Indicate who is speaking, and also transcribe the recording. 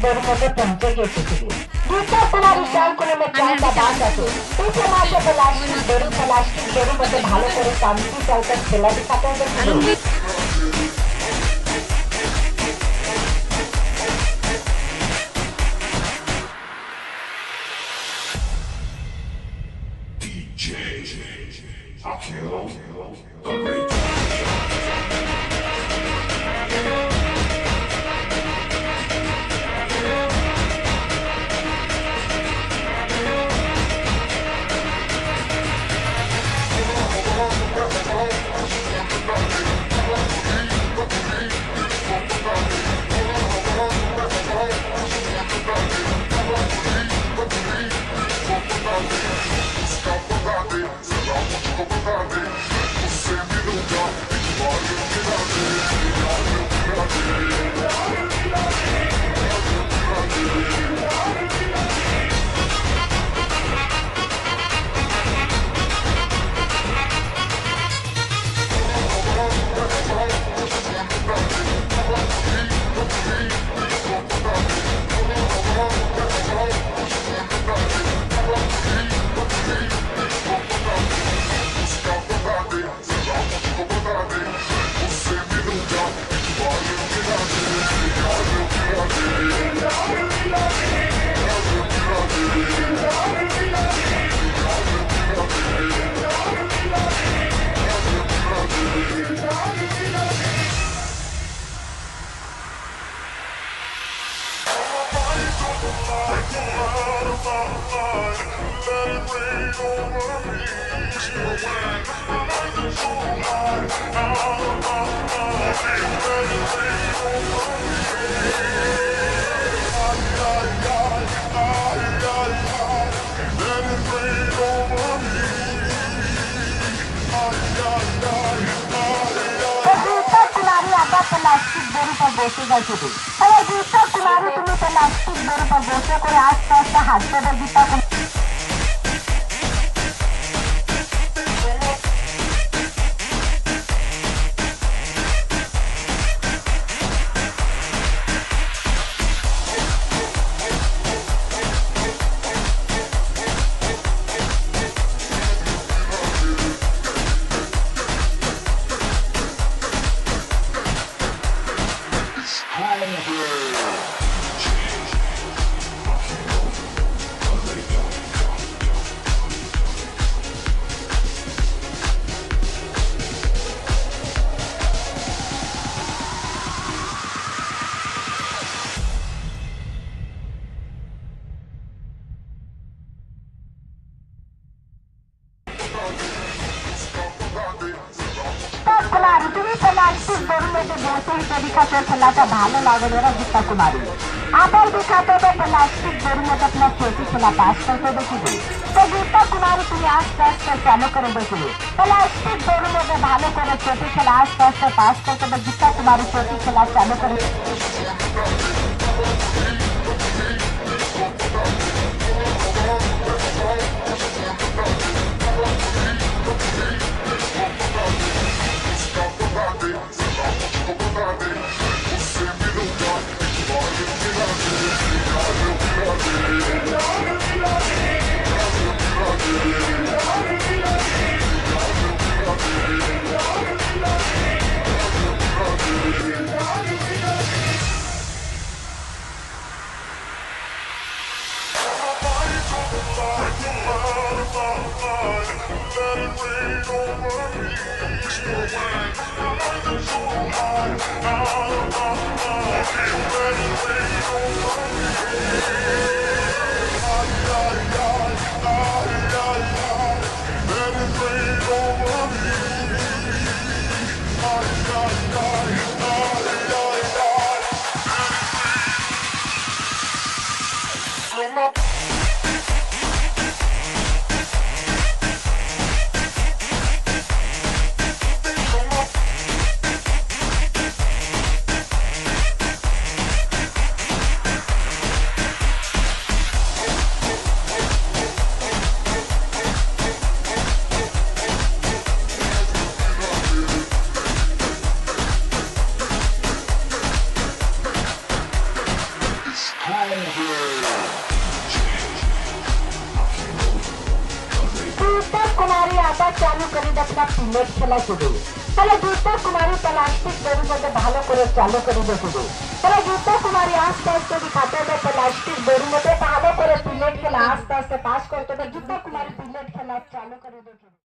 Speaker 1: Bermuda Penjagi City. Dito পুনরুদ্ধার কোনো মেট্রাটা বাদ আছে এই মাসে প্লাস্টিক বেরু মধ্যে ভালো করে কামটি চালটা ফেলা দিতে হবে
Speaker 2: DJ Akio the Radio.
Speaker 1: Plastic बोरी पर बसे जाइए अरे दूसरा तुम्हारे तुम्हें प्लास्टिक बोरी पर बसे করে আস্তে আস্তে হাঁটতে দিতা तरीका से खेलाता भालो लागल है गीता कुमारी आपर दिखाते तो प्लास्टिक बोरी में अपना छोटी खेला पास करके देखिए तो गीता कुमारी तुम्हें आस्ते आस्ते चालू कर देखिए प्लास्टिक बोरी में भालो करे छोटी खेला आस्ते आस्ते पास करके गीता कुमारी छोटी खेला चालू कर আবার চালু করে দেখলাম পিলেট খেলা শুরু। তাহলে গীতা কুমারী প্লাস্টিক দড়ির মধ্যে ভালো করে চালু করে দেখবে। তাহলে গীতা কুমারী আস্তে আস্তে দিখাতে হবে প্লাস্টিক দড়ির মধ্যে ভালো করে পিলেট খেলা আস্তে আস্তে পাস করতে হবে। গীতা কুমারী পিলেট খেলা চালু করে দেখবে।